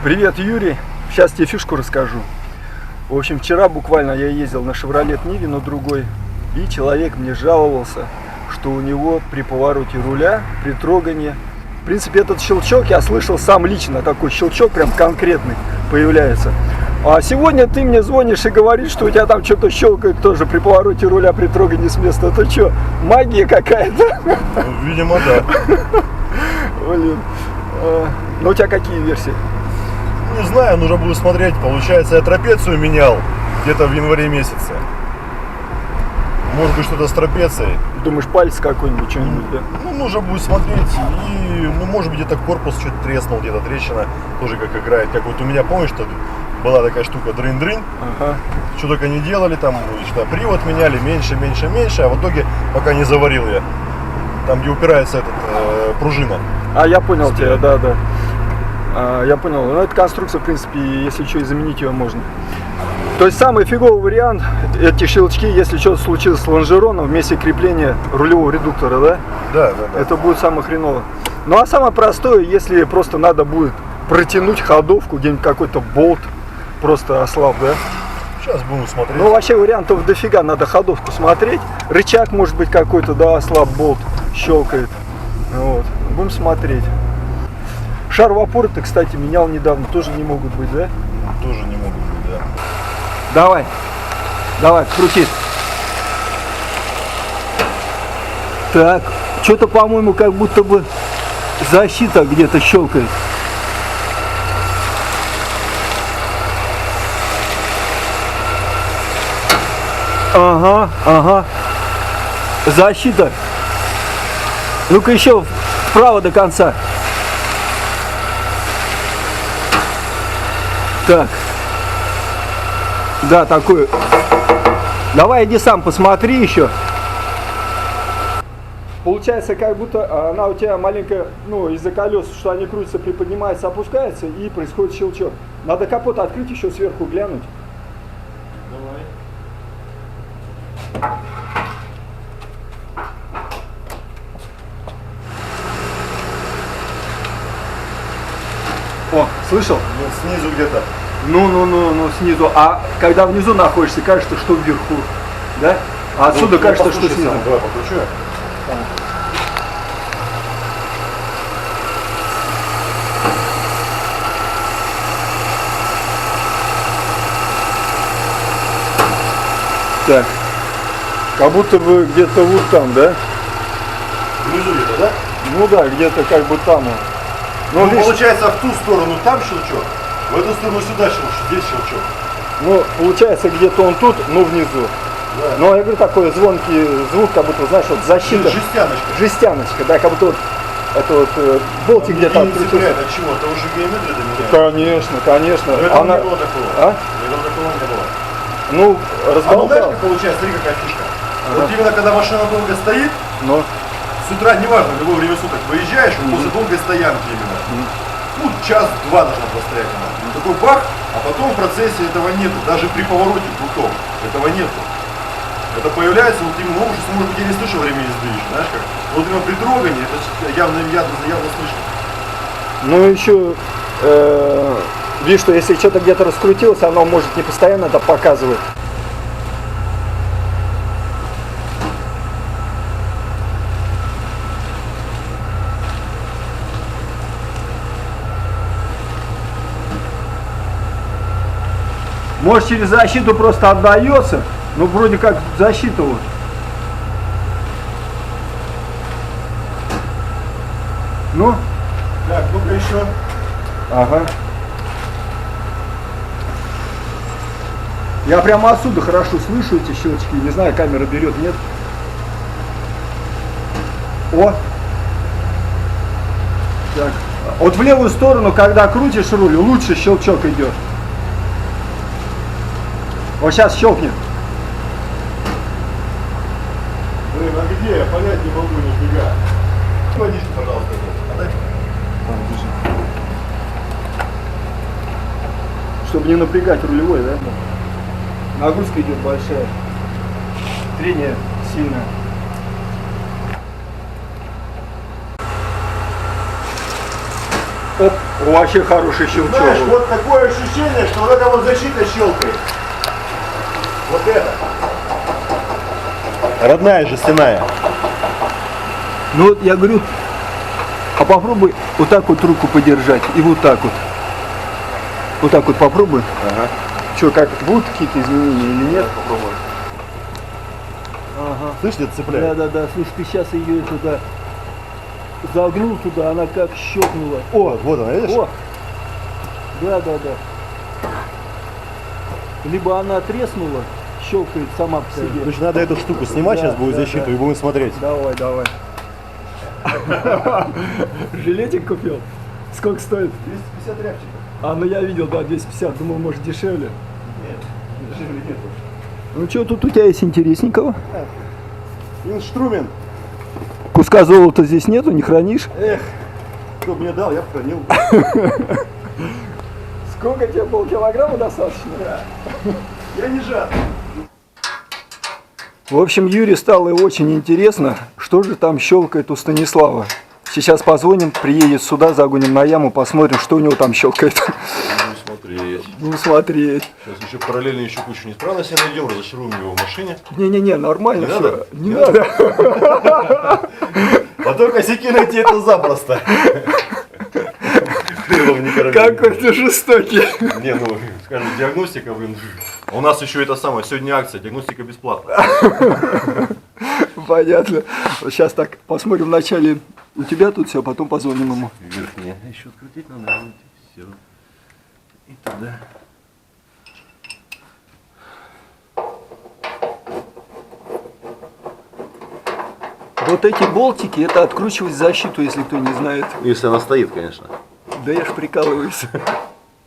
Привет, Юрий. Сейчас тебе фишку расскажу. В общем, вчера буквально я ездил на Chevrolet Nive, но другой, и человек мне жаловался, что у него при повороте руля, при трогании, в принципе, этот щелчок я слышал сам лично, такой щелчок прям конкретный появляется. А сегодня ты мне звонишь и говоришь, что у тебя там что-то щелкает тоже при повороте руля, при трогании с места. Это что, магия какая-то? Ну, видимо, да. Блин. Ну, у тебя какие версии? Не знаю, нужно будет смотреть. Получается, я трапецию менял где-то в январе месяце. Может быть, что-то с трапецией. Думаешь, палец какой-нибудь, что-нибудь, да? Ну, нужно будет смотреть. И, ну, может быть, где-то корпус чуть треснул, где-то трещина. Тоже как играет. Как вот у меня, помнишь, что была такая штука дрын-дрын. Ага. Что только не делали, там, что привод меняли, меньше, а в итоге, пока не заварил я. Там, где упирается пружина. А, я понял тебя, да. Я понял. Ну, эта конструкция, в принципе, если что, и заменить ее можно. То есть самый фиговый вариант, эти щелчки, если что-то случилось с лонжероном вместе крепления рулевого редуктора, да? Да. Это будет самое хреновое. Ну, а самое простое, если просто надо будет протянуть ходовку, где-нибудь какой-то болт просто ослаб, да? Сейчас будем смотреть. Ну, вообще вариантов дофига, надо ходовку смотреть. Рычаг может быть какой-то, да, ослаб, болт щелкает. Вот. Будем смотреть. Шаровые ты, кстати, менял недавно, тоже не могут быть, да? Тоже не могут быть, да. Давай, крути. Так, что-то, по-моему, как будто бы защита где-то щелкает. Ага. Защита. Ну-ка еще вправо до конца. Так. Да, такой. Давай иди сам посмотри еще. Получается, как будто она у тебя маленькая, ну, из-за колес, что они крутятся, приподнимаются, опускаются, и происходит щелчок. Надо капот открыть, еще сверху глянуть. О, слышал? Нет, снизу где-то. Ну, снизу. А когда внизу находишься, кажется, что вверху. Да? А отсюда вот, кажется, что снизу. Давай покручу. Так. Как будто бы где-то вот там, да? Внизу где-то, да? Ну да, где-то как бы там. Ну, получается, в ту сторону там щелчок, в эту сторону сюда щелчок, здесь щелчок. Ну, получается, где-то он тут, но внизу. Да. Но я говорю, такой звонкий звук, как будто, знаешь, вот защита. Жестяночка, да, как будто вот это вот болтик где-то открутился. От чего? Это уже геометрия доменяет? Конечно. Она... Не было такого. А? Такого не было. Ну, разболтал. знаешь, как получается, смотри, какая фишка. Вот именно когда машина долго стоит, но с утра, неважно, в любое время суток, выезжаешь, после долгой стоянки именно. Ну, час-два должна простоять она. Такой бах, а потом в процессе этого нету. Даже при повороте крутом этого нету. Это появляется вот именно, может быть, я не слышал время езды еще, знаешь как? Вот именно при трогании это явно слышно. Ну, еще, видишь, что если что-то где-то раскрутилось, оно может не постоянно это показывать. Может, через защиту просто отдается, но вроде как защита вот. Ну? Так, ну-ка еще. Ага. Я прямо отсюда хорошо слышу эти щелчки. Не знаю, камера берет, нет. О! Так. Вот в левую сторону, когда крутишь руль, лучше щелчок идет. Вот сейчас щелкнет. Блин, а где? Я понять не могу нифига. Водичку, пожалуйста, отдай. Чтобы не напрягать рулевой, да? Нагрузка идет большая. Трение сильное. Оп, вообще хороший щелчок. Знаешь, вот такое ощущение, что вот эта вот защита щелкает. Вот это. Родная жестяная. Ну вот я говорю, а попробуй вот так вот руку подержать и вот так вот. Вот так вот попробуй. Ага. Что, как будут какие-то изменения или нет? Попробуй. Ага. Слышь, это цепляет? Да. Слушай, ты сейчас ее туда загнул туда, она как щелкнула. О, Вот она, видишь? о. Да. Либо она треснула, щелкает сама по себе. Значит, надо эту штуку снимать, Да, сейчас будет да, защиту, да. и будем смотреть. Давай. Жилетик купил? Сколько стоит? 250 рябчиков. А, ну я видел, да, 250. Думал, может дешевле. Нет, дешевле нету. Ну что тут у тебя есть интересненького? Инструмент. Куска золота здесь нету, не хранишь? Эх, кто бы мне дал, я бы хранил. Сколько тебе, полкилограмма достаточно? Я не жадный. В общем, Юре стало очень интересно, что же там щелкает у Станислава. Сейчас позвоним, приедет сюда, загоним на яму, посмотрим, что у него там щелкает. Будем смотреть. Смотреть. Сейчас еще параллельно еще кучу неисправностей найдем, разочаруем его в машине. Не-не-не, нормально Не все. надо? Не надо. А то косяки найти это запросто. Крылом не корми. Какой ты жестокий. Не, ну, скажем, диагностика, блин. У нас еще это самое, сегодня акция, диагностика бесплатная. Понятно. Сейчас так посмотрим вначале у тебя тут все, а потом позвоним ему. Верхнее. Еще открутить надо. Все. И туда. Вот эти болтики, это откручивать защиту, если кто не знает. Если она стоит, конечно. Да я ж прикалываюсь.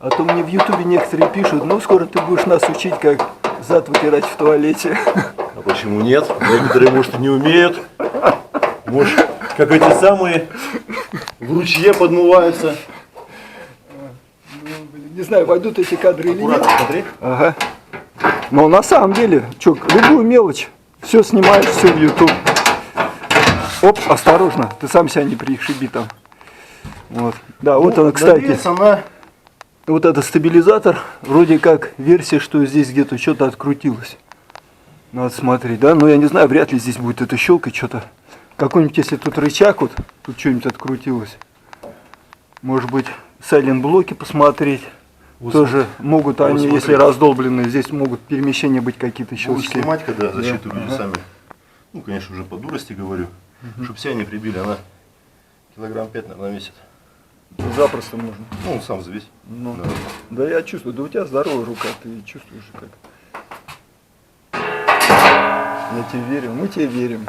А то мне в Ютубе некоторые пишут, ну скоро ты будешь нас учить, как зад вытирать в туалете. А почему нет? Некоторые, может, и не умеют. Может, как эти самые в ручье подмываются. Не знаю, войдут эти кадры или нет. Аккуратно, смотри. Ага. Но на самом деле, что, любую мелочь, все снимаешь, все в YouTube. Оп, осторожно, ты сам себя не пришиби там. Вот. Да, вот она, кстати. Надеюсь, она... Вот это стабилизатор, вроде как версия, что здесь где-то что-то открутилось. Надо смотреть, да? Но я не знаю, вряд ли здесь будет это щелкать что-то. Какой-нибудь, если тут рычаг, вот, тут что-нибудь открутилось. Может быть, сайлент-блоки посмотреть. Вот Тоже могут вот они, смотри. если раздолбленные, здесь могут перемещения быть какие-то Будешь щелчки. снимать, когда защиту люди ага. сами. Ну, конечно, уже по дурости говорю. Чтобы все не прибили, она килограмм 5, наверное, весит. Запросто можно. Ну, он сам взвесь. Ну, Да. да я чувствую, да у тебя здоровая рука, ты чувствуешь как. Я тебе верю, мы тебе верим.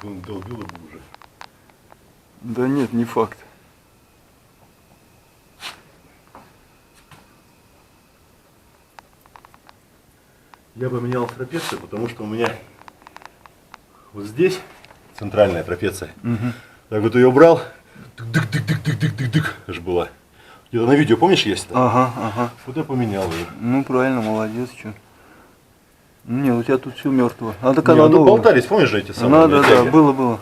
Долбило бы уже. Да нет, не факт. Я поменял трапецию, потому что у меня вот здесь центральная трапеция. Так вот ее брал, дык-дык-дык-дык-дык-дык, аж была. Где-то на видео, помнишь, есть? Ага. Вот я поменял ее. Ну правильно, молодец, что. Нет, у тебя тут все мертво. А так Не, она ну тут новая. болтались, помнишь же эти самые? Да, тяги? было.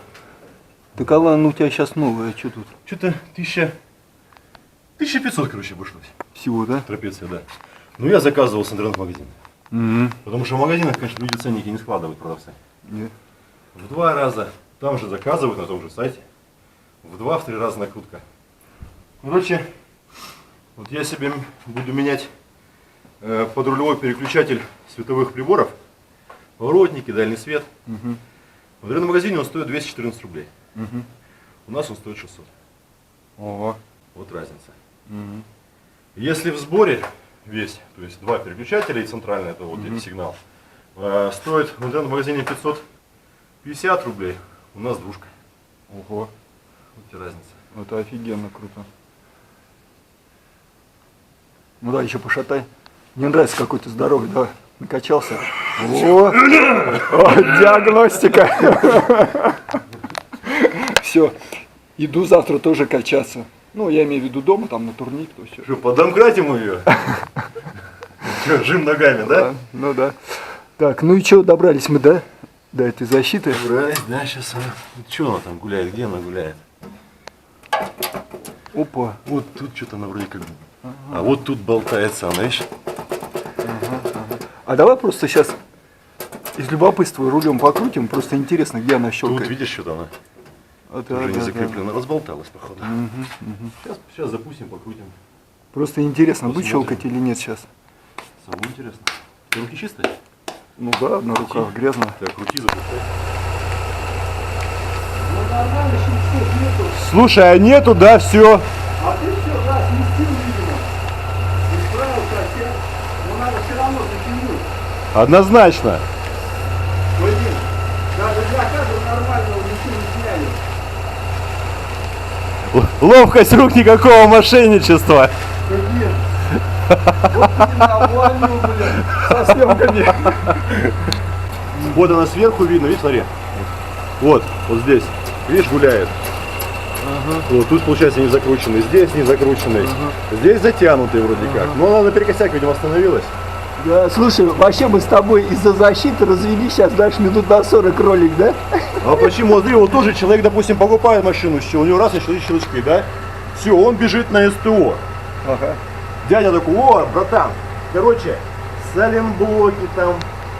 Так она, ну у тебя сейчас новая, что тут? Что-то 1500, короче, обошлось. Всего, да? Трапеция, да. Ну я заказывал с интернет-магазина. Угу. Потому что в магазинах, конечно, люди ценники не складывают, продавцы. Нет. В 2 раза. Там же заказывают на том же сайте. В 2-3 раза накрутка. Короче, вот я себе буду менять подрулевой переключатель световых приборов. Поворотники, дальний свет. Угу. В интернет-магазине он стоит 214 рублей. Угу. У нас он стоит 600. Ого. Вот разница. Угу. Если в сборе весь, то есть 2 переключателя и центральный, это вот сигнал, стоит в интернет-магазине 550 рублей, у нас двушка. Ого. Вот тебе разница. Это офигенно круто. Ну да, еще пошатай. Мне нравится, какой ты здоровый, да? Накачался. О, диагностика. Все. Иду завтра тоже качаться. Ну, я имею в виду дома, там на турник, то все. Что, подомкратим ее? Что, жим ногами, да? Ну да. Так, ну и что, добрались мы, да? до этой защиты. Убрать, да, сейчас она... Что она там гуляет, где она гуляет? Опа. Вот тут что-то она вроде как... А вот тут болтается она, видишь? А давай просто сейчас из любопытства рулем покрутим, просто интересно, где она щелкает. Тут видишь, что-то она Да, уже не да, закреплена, разболталась, походу. Сейчас запустим, покрутим. Просто интересно, будет Посмотрим. щелкать или нет сейчас. Самое интересное. Ты руки чистые? Ну да, на руках грязно. Так, крути, запускай. Слушай, а нету, да, все. А ты все, да, сместил, видимо. Исправил косяк. Но надо все равно затянуть. Однозначно. Блин, даже для кадра нормального ничего не сняли. Ловкость рук, никакого мошенничества. Блин. Вот именно увольню, блин, со съемками. Вот она сверху видно, видишь, смотри. Вот здесь. Видишь, гуляет. Вот тут, получается, не закрученный, здесь не закрученный. Здесь затянутый вроде как. Но она наперекосяк, видимо, остановилась. Да, слушай, вообще мы с тобой из-за защиты развели сейчас дальше минут на 40 ролик, да? А почему? Смотри, вот тоже человек, допустим, покупает машину, у него раз и щелчки, да? Все, он бежит на СТО. Ага. Дядя такой: о, братан, короче, сайлентблоки там,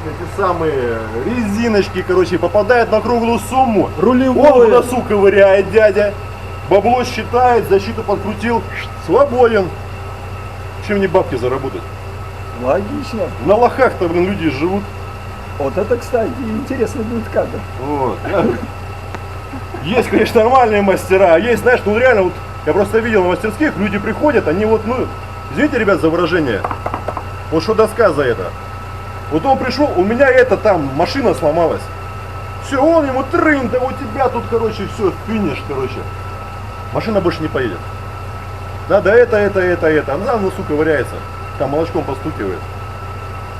эти самые резиночки, короче, попадает на круглую сумму. Рулевое. Он в носу ковыряет дядя, бабло считает, защиту подкрутил, свободен. Чем не бабки заработать? Логично. На лохах-то, блин, люди живут. Вот это, кстати, интересный будет кадр. Вот. Есть, конечно, нормальные мастера, а есть, знаешь, ну реально, вот, я просто видел на мастерских, люди приходят, они вот, ну, извините, ребят, за выражение, вот что доска за это. Вот он пришел, у меня это там, машина сломалась. Все, он ему трын, да у тебя тут, короче, все, финиш, короче. Машина больше не поедет. Надо это. Она на носу ковыряется, там молочком постукивает.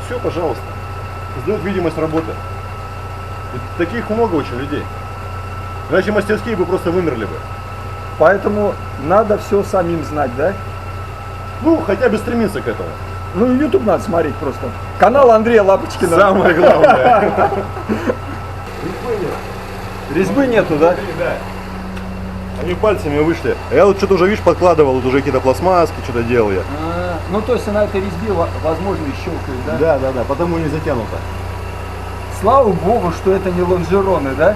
Все, пожалуйста. Создает видимость работы. И таких много очень людей. Иначе мастерские бы просто вымерли бы. Поэтому надо все самим знать, да? Ну, хотя бы стремиться к этому. Ну и YouTube надо смотреть просто. Канал Андрея Лапочкина. Самое главное. Резьбы нету, да? Они пальцами вышли. А я вот что-то уже, видишь, подкладывал, вот уже какие-то пластмасски, что-то делал я. Ну то есть на этой резьбе возможно и щелкает, да? Да, потому не затянуто. Слава богу, что это не лонжероны, да?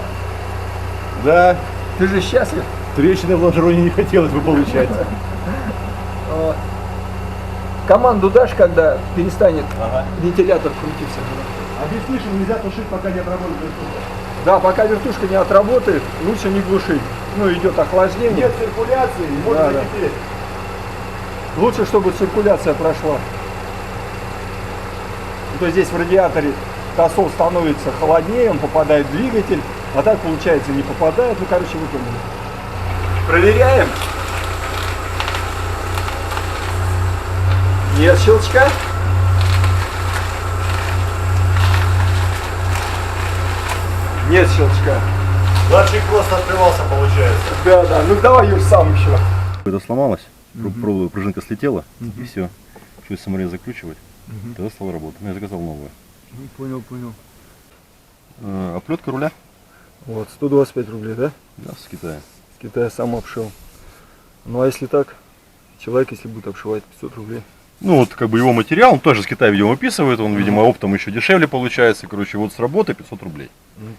Да, Ты же счастлив? трещины в лонжероне не хотелось бы получать. Команду дашь, когда перестанет Ага. вентилятор крутиться? Объясни, что нельзя тушить, пока не отработает вертушка. Да, пока вертушка не отработает, лучше не глушить. Ну, идет охлаждение. Нет циркуляции, можно Да, да. закипеть. Лучше, чтобы циркуляция прошла. То есть здесь в радиаторе тосол становится холоднее, он попадает в двигатель, а так получается не попадает. Ну, короче, вы поняли. Проверяем. Нет щелчка. Нет щелчка. Датчик просто открывался, получается. Да. Ну давай, Юр, сам еще. Это сломалось, пружинка слетела, и все. Пришлось саморез закручивать, тогда стала работать. Я заказал новую. Понял. Оплетка руля? Вот, 125 рублей, да? Да, с Китая. С Китая сам обшил. Ну а если так, человек, если будет обшивать, 500 рублей. Ну вот как бы его материал, он тоже с Китая, видимо, выписывает, он, видимо, оптом еще дешевле получается. Короче, вот с работы 500 рублей.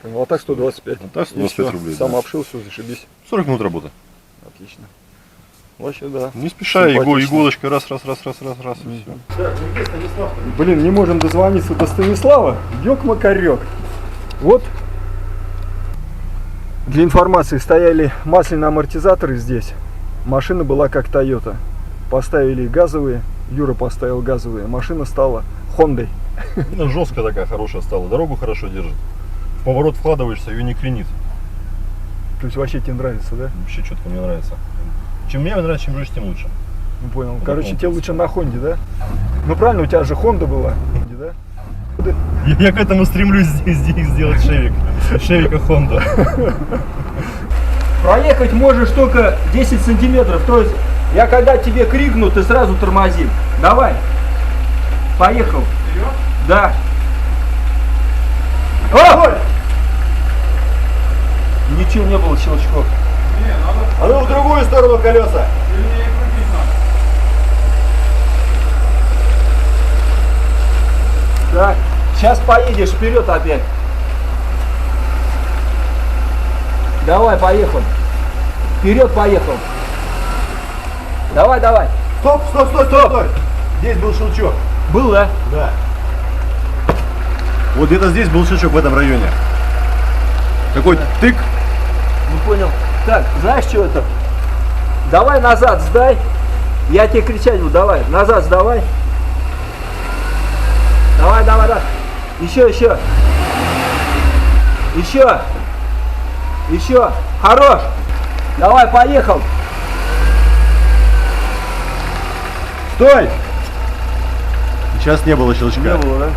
А так 125. А так 125 И всё. рублей, Сам да. обшил, все, зашибись. 40 минут работы. Отлично. Вообще, да. Не спеша, Симпатично. иголочка, раз, и все. Так, ну где Станислав-то? Блин, не можем дозвониться до Станислава. Ёк-макарёк. Вот. Для информации, стояли масляные амортизаторы здесь. Машина была как Toyota. Поставили газовые. Юра поставил газовые. Машина стала Хондой. Ну, жесткая такая, хорошая стала. Дорогу хорошо держит. В поворот вкладываешься, ее не клинит. То есть вообще тебе нравится, да? Вообще четко мне нравится. Чем мне нравится, чем жестче, тем лучше. Не понял. Вот Короче, таком тебе лучше на Хонде, да? Ну правильно, у тебя же Хонда была. Да? Я к этому стремлюсь здесь сделать Шевик. Шевика Хонда. Проехать можешь только 10 сантиметров. То есть я когда тебе крикну, ты сразу тормози. Давай. Поехал. Да. О! Ничего не было щелчков. А ну в другую сторону колеса. Так, сейчас поедешь вперед опять. Давай, поехал. Вперед поехал. Давай, давай. Стоп, стоп, стоп, стоп, стоп. Здесь был щелчок. Был, да? Да. Вот где-то здесь был щелчок в этом районе. Такой тык. Ну понял. Так, знаешь, что это? Давай назад сдай. Я тебе кричать буду, давай. Назад сдавай. Давай, давай, давай. Еще, еще. Еще. Еще. Хорош. Давай, поехал. Стой! Сейчас не было щелчка. Не было, да?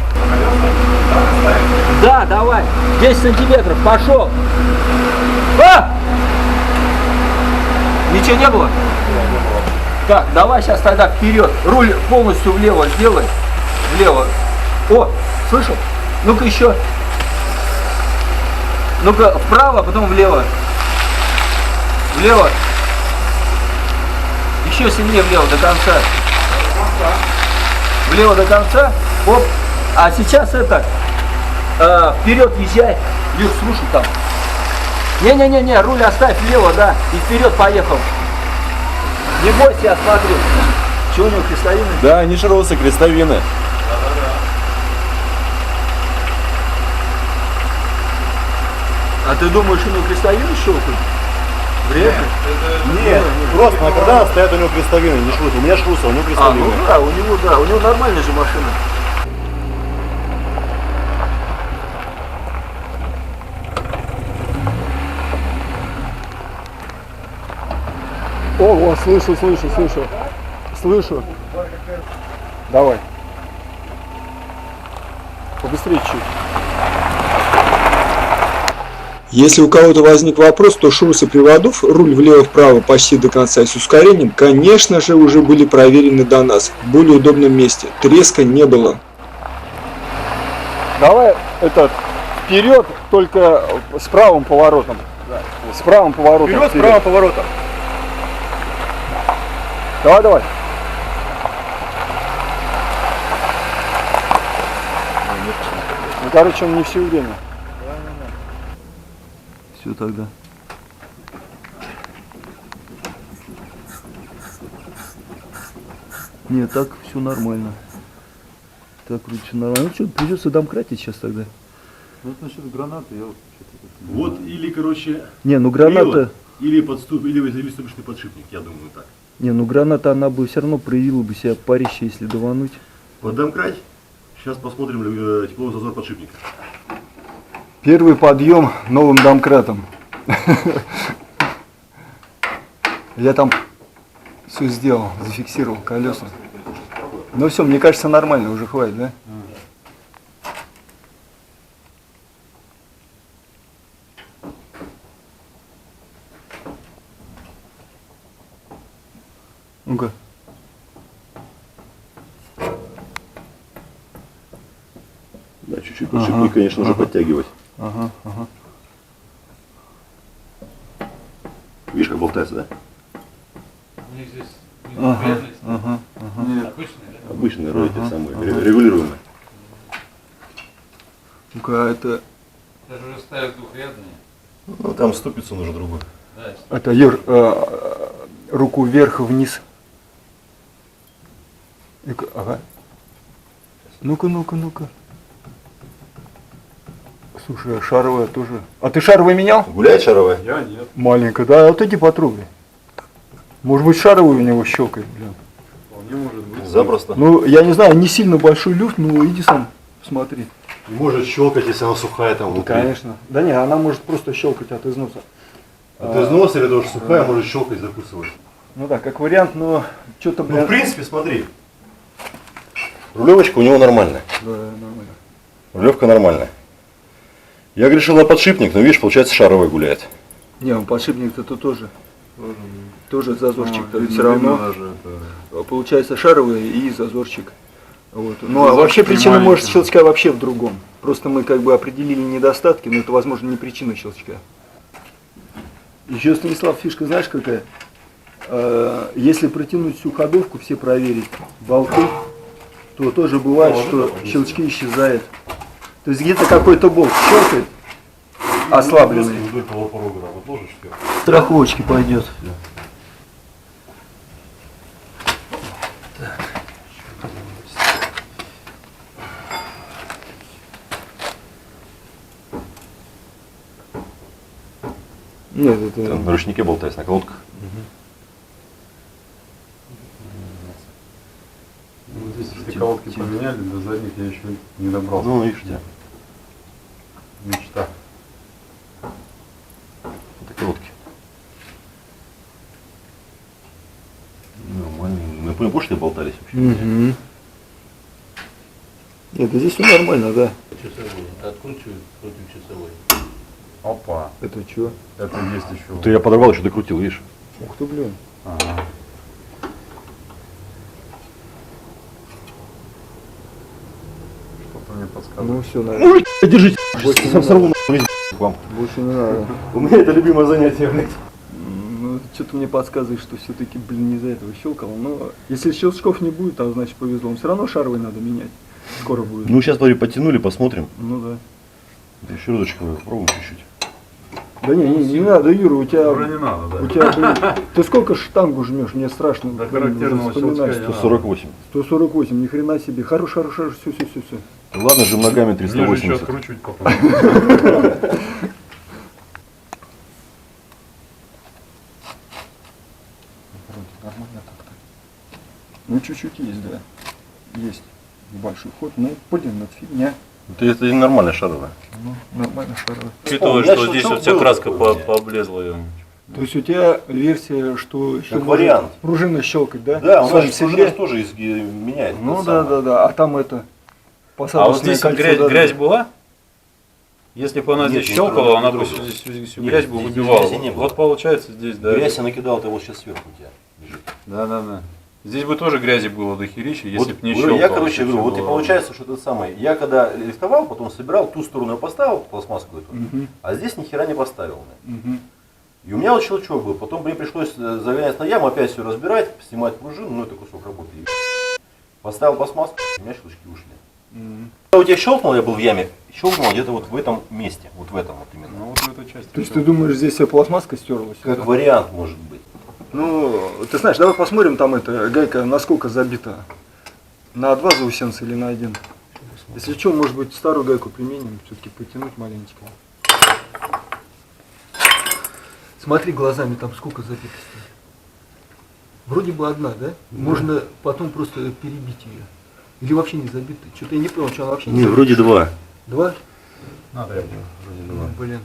Да, давай. 10 сантиметров. Пошел. А! Ничего не было? Так, давай сейчас тогда вперед. Руль полностью влево сделай. Влево. О, слышал? Ну-ка еще. Ну-ка вправо, потом влево. Влево. Еще сильнее влево до конца. Влево до конца. Оп. А сейчас это вперед езжай. Люк, слушай там. Не-не-не, руль оставь влево, да. И вперед поехал. Не бойся, я смотрю. Что у него крестовины? Да, они шарose крестовины. А ты думаешь, у него крестовины щелкают? Вряд ли. Нет, просто на карданах стоят у него крестовины, не шрусы. У меня шрусы, у него А, крестовины. ну да, у него нормальная же машина. О, слышу. Слышу. Давай. Побыстрее чуть. Если у кого-то возник вопрос, то шрусы приводов, руль влево-вправо почти до конца и с ускорением, конечно же, уже были проверены до нас в более удобном месте. Треска не было. Давай вперед, только с правым поворотом. С правым поворотом. Вперед, с правым поворотом. Давай. Ну, короче, он не все время. Все тогда. Нет, так все нормально. Так вроде все нормально. Ну что, придется домкратить сейчас тогда. Ну, это насчет гранаты, я вот что-то... Вот или, короче, Не, ну граната. или подступ, или ступичный подшипник, я думаю так. Не, ну граната она бы все равно проявила бы себя парище, если давануть. Поддомкрат. Сейчас посмотрим тепловой зазор подшипника. Первый подъем новым домкратом. Я там все сделал, зафиксировал колеса. Ну все, мне кажется, нормально, уже хватит, да? Ну-ка. Да, чуть-чуть подшипник, конечно, нужно подтягивать. Ага. Видишь, как болтается, да? У них здесь Ага. обычные, да? Обычные эти самые, регулируемые. Ну-ка, это Даже уже ставят двухрядные. Ну, там ступицу нужно другую. Да, Это Юр, руку вверх-вниз. Ага. Ну-ка. Слушай, а шаровая тоже. А ты шаровый менял? Гуляет шаровая? я нет. Маленькая, да, вот эти потрогай. Может быть, шаровый у него щелкает, блин. Вполне может быть. Запросто. Ну, я не знаю, не сильно большой люфт, но иди сам посмотри. Может щелкать, если она сухая там внутри. Конечно. Да не, она может просто щелкать от износа. От износа или тоже сухая, может щелкать, закусывать. Ну да, как вариант, но что-то, Ну, блин. в принципе, смотри. Рулевочка у него нормальная. Да, нормально. Рулевка нормальная. Я грешил на подшипник, но видишь, получается, шаровый гуляет. Не, он подшипник-то тут тоже зазорчик-то все равно. Получается шаровый и зазорчик. Вот. Ну а вообще причина может щелчка вообще в другом. Просто мы как бы определили недостатки, но это возможно не причина щелчка. Еще, Станислав, фишка знаешь какая? Если протянуть всю ходовку, все проверить болты, то тоже бывает, что щелчки исчезают. То есть где-то какой-то болт щелкает, ослабленный. Вдоль полупорога вот ложишь вверх. Страховочки пойдет. Нет, это... Там на ручнике болтается, на колодках. Ну, здесь все колодки поменяли, до задних я еще не добрался. Ну, видишь, тебя. Мечта. Это колодки. Нормально. Ну, я понял, больше не болтались вообще. Нет, да здесь все нормально, да. Часовой. Откручивают против часовой. Опа. Это что? Это есть еще. Ты я подорвал, еще докрутил, видишь? Ух ты, блин. Ага. Что-то мне подсказывает. Ну все, наверное. Держите! Больше Сорву весь к вам. Больше не надо. У меня это любимое занятие, блядь. Ну, что-то мне подсказывает, что все-таки, блин, не из-за этого щелкало. Но если щелчков не будет, то значит повезло. Все равно шаровый надо менять. Скоро будет. Ну, сейчас, смотри, потянули, посмотрим. Ну да. Еще разочек попробуем чуть-чуть. Да не надо, Юра, у тебя... Уже не надо, да. У тебя, блин, ты сколько штангу жмешь? Мне страшно. До блин, уже характерного вспоминать. щелчка не надо. 148. 148, ни хрена себе. Хорош, все. Ладно же, ногами Ниже еще 380. откручивать потом. Ну, чуть-чуть есть, да. Есть большой ход. Ну, блин, это фигня. Это нормально шаровая. Ну, нормально шаровый. Учитывая, я что здесь щелчок вот вся был краска такой, пооблезла. То есть у тебя версия, что еще может вариант. пружина щелкать, да? Да, у В нас своем же седле? пружина тоже меняет. Ну это да, самое. да. А там это А посадочное вот здесь кольцо, грязь, да, грязь да. была? Если бы она Нет, здесь не щелкала, трогала, она не бы трогала. здесь всю Нет, грязь бы здесь выбивала. грязи не было. Вот получается здесь, да. Грязь я накидал, это вот сейчас сверху у тебя лежит. Да. Здесь бы тоже грязи было до херища, если Вот, бы не говорю, щелкало. я, короче, если говорю, бы вот и было- получается, что это самое. Я когда лифтовал, потом собирал, ту сторону я поставил, пластмассовую эту, Мгм. а здесь ни хера не поставил. Мгм. И у меня вот щелчок был, потом мне пришлось загонять на яму, опять все разбирать, снимать пружину, ну это кусок работы. И поставил пластмассу, у меня щелчки ушли. Мгм. Когда у тебя щелкнул, я был в яме, щелкнул где-то вот в этом месте, вот в этом вот именно. Ну вот в этой части. То есть ты думаешь, здесь вся пластмасска стерлась? Как вариант может быть. Ну, ты знаешь, давай посмотрим, там эта гайка насколько забита. На 2 заусенца или на 1. Если что, может быть, старую гайку применим, все-таки потянуть маленечко. Смотри глазами, там сколько забито-то. Вроде бы одна, да? Можно потом просто перебить ее. Или вообще не забита. Что-то я не понял, что она вообще не забита. вроде два. 2? Надо я буду. Блин.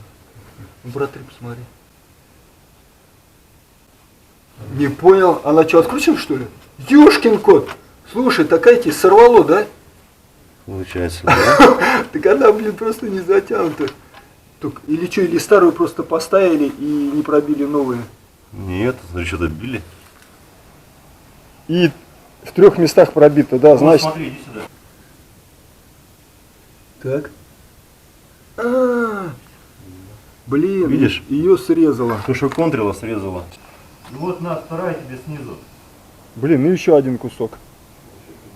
Ну, брат, ты посмотри. Не понял. Она что, откручена, что ли? Ёшкин кот. Слушай, такая тебе сорвало, да? Получается, да? Так она, блин, просто не затянута. Так, или что, или старую просто поставили и не пробили новые. Нет, значит, что-то били. И в 3 местах пробито, да, значит. Смотри, иди сюда. Так. Блин, Видишь? ее срезало. То, что контрила, срезала. Ну вот на, вторая тебе снизу. Блин, ну еще один кусок.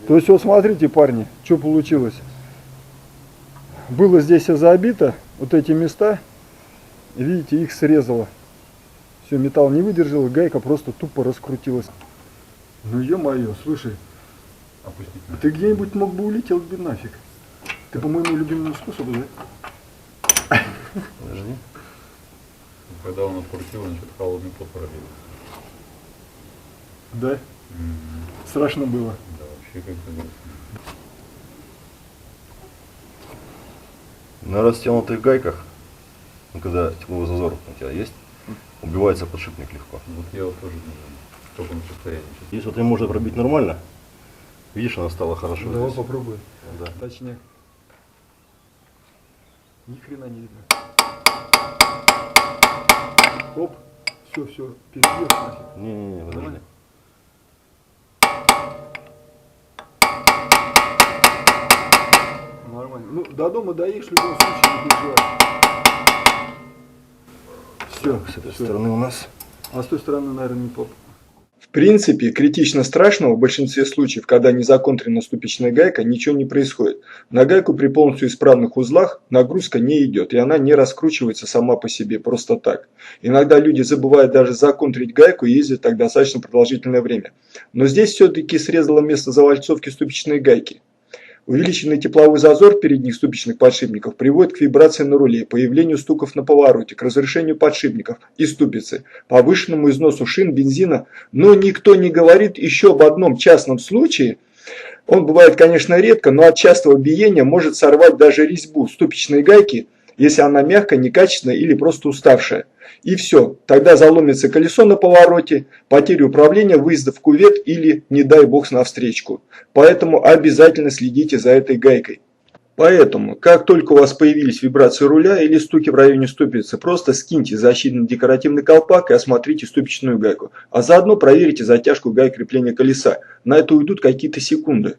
То есть вот смотрите, парни, что получилось. Было здесь все забито, вот эти места, видите, их срезало. Все, металл не выдержал, гайка просто тупо раскрутилась. Ну ё-моё, слушай, Опустить. ты где-нибудь мог бы улетел бы нафиг. Ты по моему любимому способу, да? Подожди. Когда он открутил, он что-то холодный пот пробил. Да? Страшно было. Да, вообще как-то грустно. На растянутых гайках, ну, когда тепловой зазор у тебя есть, убивается подшипник легко. Вот я вот тоже не знаю, в таком состоянии. Если вот ее можно пробить нормально, видишь, она стала хорошо. Давай здесь. попробуем. Да. Точнее. Ни хрена не видно. Оп, все, перебьешь нафиг. Не, подожди. Нормально? Нормально. Ну, до дома доедешь в любом случае, не переживай. Все, С этой стороны у нас. А с той стороны, наверное, не поп. В принципе, критично страшного в большинстве случаев, когда не законтрена ступичная гайка, ничего не происходит. На гайку при полностью исправных узлах нагрузка не идет, и она не раскручивается сама по себе, просто так. Иногда люди забывают даже законтрить гайку и ездят так достаточно продолжительное время. Но здесь все-таки срезало место завальцовки ступичной гайки. Увеличенный тепловой зазор передних ступичных подшипников приводит к вибрации на руле, появлению стуков на повороте, к разрешению подшипников и ступицы, повышенному износу шин, бензина. Но никто не говорит еще об одном частном случае. Он бывает, конечно, редко, но от частого биения может сорвать даже резьбу ступичной гайки, если она мягкая, некачественная или просто уставшая. И все, тогда заломится колесо на повороте, потеря управления, выезда в кювет или, не дай бог, на встречку. Поэтому обязательно следите за этой гайкой. Поэтому, как только у вас появились вибрации руля или стуки в районе ступицы, просто скиньте защитный декоративный колпак и осмотрите ступичную гайку. А заодно проверите затяжку гай крепления колеса. На это уйдут какие-то секунды.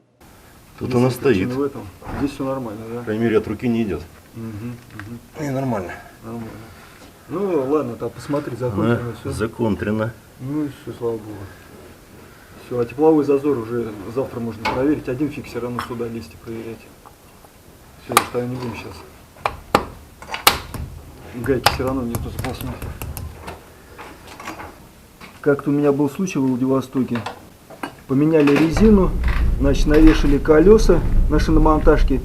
Тут она стоит. В этом. Здесь все нормально, да? По крайней мере, от руки не идет. И нормально. Нормально. Ну ладно, так посмотри, законтрено все. Законтрено. Ну и все, слава богу. Все, а тепловой зазор уже завтра можно проверить. Один фиг все равно сюда лезть и проверять. Все, ставим не будем сейчас. Гайки все равно нету запасных. Как-то у меня был случай в Владивостоке. Поменяли резину, значит, навешали колеса на шиномонтажке,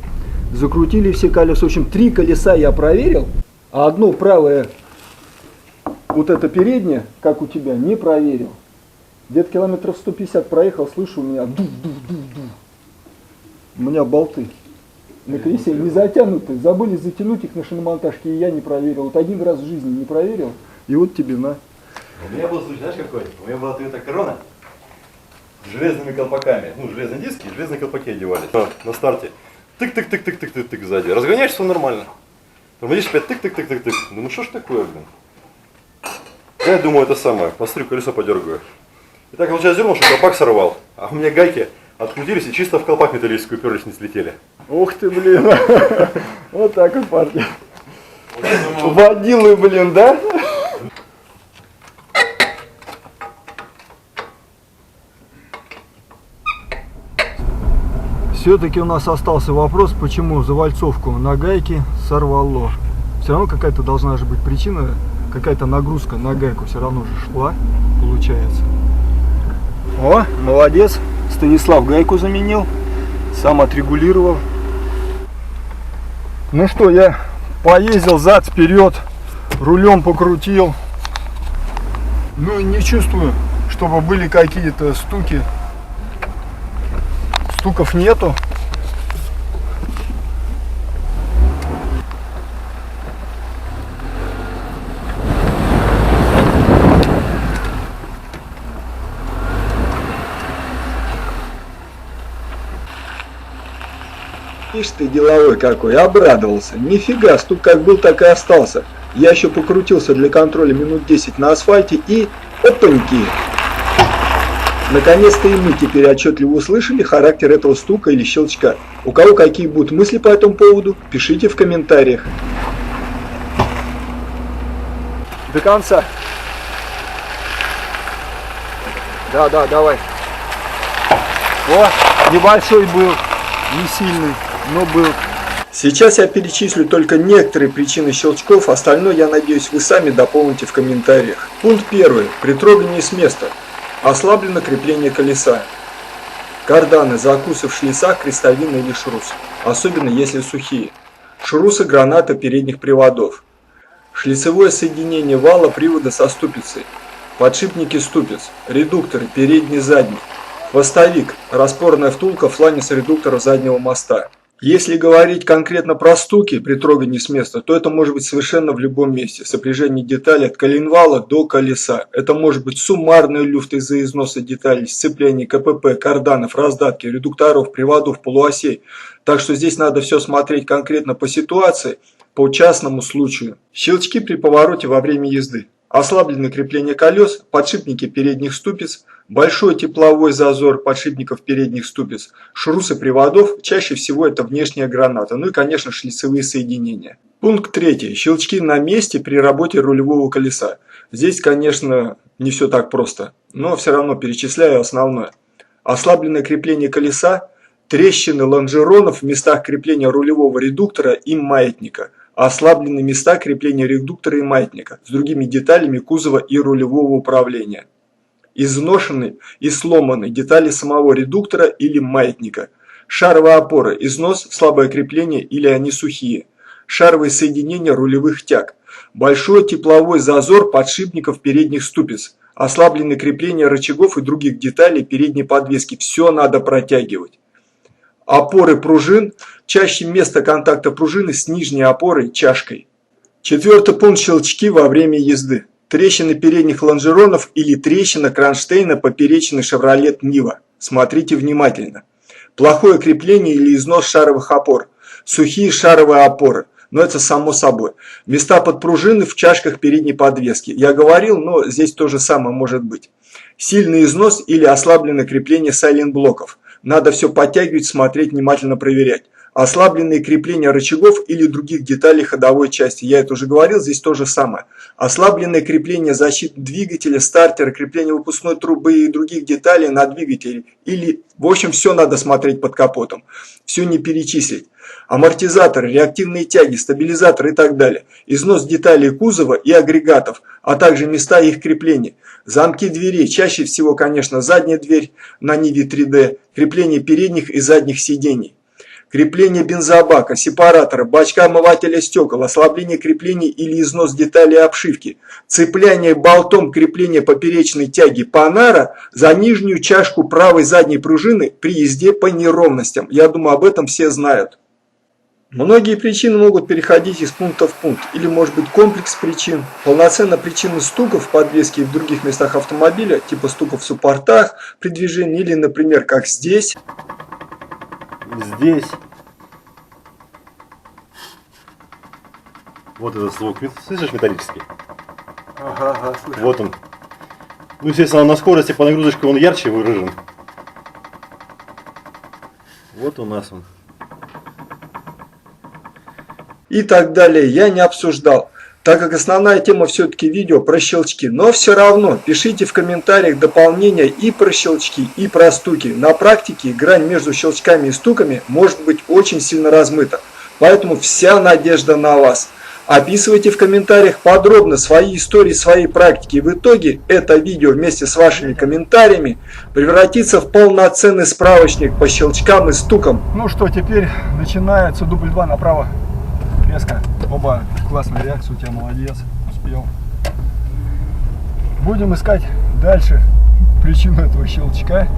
закрутили все колеса. В общем, 3 колеса я проверил, а одно правое, вот это переднее, как у тебя, не проверил. Где-то километров 150 проехал, слышу, у меня ду-ду-ду-ду. У меня болты на колесе не затянуты, забыли затянуть их на шиномонтажке, и я не проверил. Вот один раз в жизни не проверил, и вот тебе на. У меня был случай, знаешь какой? У меня была Toyota Corona с железными колпаками. Ну, железные диски, железные колпаки одевались. На старте. Тык-тык-тык-тык-тык-тык сзади. Разгоняешься, все нормально. Тормозишь опять тык-тык-тык-тык-тык. Думаю, что ж такое, блин? Я думаю, это самое. Посмотрю, колесо подергаю. И так получается дернул, что колпак сорвал. А у меня гайки открутились и чисто в колпак металлический уперлись, не слетели. Ух ты, блин. Вот так вот, парни. Водилы, блин, да? Все-таки у нас остался вопрос, почему завальцовку на гайке сорвало. Все равно какая-то должна же быть причина, какая-то нагрузка на гайку все равно же шла, получается. О, молодец, Станислав гайку заменил, сам отрегулировал. Ну что, я поездил зад-вперед, рулем покрутил. Ну и не чувствую, чтобы были какие-то стуки. Стуков нету. Ишь ты деловой какой, обрадовался. Нифига, стук как был, так и остался. Я еще покрутился для контроля минут 10 на асфальте и опаньки. Наконец-то и мы теперь отчетливо услышали характер этого стука или щелчка. У кого какие будут мысли по этому поводу, пишите в комментариях. До конца. Да, давай. О, небольшой был, не сильный, но был. Сейчас я перечислю только некоторые причины щелчков, остальное, я надеюсь, вы сами дополните в комментариях. Пункт 1. При трогании с места. Ослаблено крепление колеса. Карданы, закусы в шлицах, крестовина или шрус, особенно если сухие. Шрусы, граната передних приводов. Шлицевое соединение вала привода со ступицей. Подшипники ступиц. Редукторы передний и задний. Хвостовик, распорная втулка фланец редуктора заднего моста. Если говорить конкретно про стуки при трогании с места, то это может быть совершенно в любом месте. Сопряжение деталей от коленвала до колеса. Это может быть суммарный люфт из-за износа деталей, сцепление КПП, карданов, раздатки, редукторов, приводов, полуосей. Так что здесь надо все смотреть конкретно по ситуации, по частному случаю. Щелчки при повороте во время езды. Ослабленное крепление колес, подшипники передних ступиц, большой тепловой зазор подшипников передних ступиц, шрусы приводов, чаще всего это внешняя граната, ну и, конечно, шлицевые соединения. Пункт 3. Щелчки на месте при работе рулевого колеса. Здесь, конечно, не все так просто, но все равно перечисляю основное. Ослабленное крепление колеса, трещины лонжеронов в местах крепления рулевого редуктора и маятника, ослабленные места крепления редуктора и маятника с другими деталями кузова и рулевого управления. Изношенные и сломанные детали самого редуктора или маятника. Шаровые опоры, износ, слабое крепление или они сухие. Шаровые соединения рулевых тяг. Большой тепловой зазор подшипников передних ступиц. Ослабленные крепления рычагов и других деталей передней подвески. Все надо протягивать. Опоры пружин. Чаще место контакта пружины с нижней опорой чашкой. 4. пункт. Щелчки во время езды. Трещины передних лонжеронов или трещина кронштейна поперечной Chevrolet Niva. Смотрите внимательно. Плохое крепление или износ шаровых опор. Сухие шаровые опоры. Но это само собой. Места подпружины в чашках передней подвески. Я говорил, но здесь то же самое может быть. Сильный износ или ослабленное крепление сайлент-блоков. Надо все подтягивать, смотреть, внимательно проверять. Ослабленные крепления рычагов или других деталей ходовой части. Я это уже говорил, здесь то же самое. Ослабленное крепление защиты двигателя, стартера, крепление выпускной трубы и других деталей на двигателе. Или, в общем, все надо смотреть под капотом. Все не перечислить. Амортизаторы, реактивные тяги, стабилизаторы и так далее. Износ деталей кузова и агрегатов, а также места их крепления. Замки дверей, чаще всего, конечно, задняя дверь на Ниве 3D, крепление передних и задних сидений. Крепление бензобака, сепаратора, бачка омывателя стекол, ослабление креплений или износ деталей обшивки, цепляние болтом крепления поперечной тяги панара за нижнюю чашку правой задней пружины при езде по неровностям. Я думаю, об этом все знают. Многие причины могут переходить из пункта в пункт, или может быть комплекс причин. Полноценно причины стуков в подвеске и в других местах автомобиля, типа стуков в суппортах при движении, или, например, как здесь. Здесь. Вот этот звук, слышишь, металлический? Ага, слышу. Вот он. Ну, естественно, на скорости по нагрузочке он ярче выражен. Вот у нас он. И так далее я не обсуждал, так как основная тема все-таки видео про щелчки. Но все равно пишите в комментариях дополнения и про щелчки, и про стуки. На практике грань между щелчками и стуками может быть очень сильно размыта. Поэтому вся надежда на вас. Описывайте в комментариях подробно свои истории, свои практики. И в итоге это видео вместе с вашими комментариями превратится в полноценный справочник по щелчкам и стукам. Ну что, теперь начинается дубль 2 направо. Резко. Оба, классная реакция, у тебя молодец, успел. Будем искать дальше причину этого щелчка.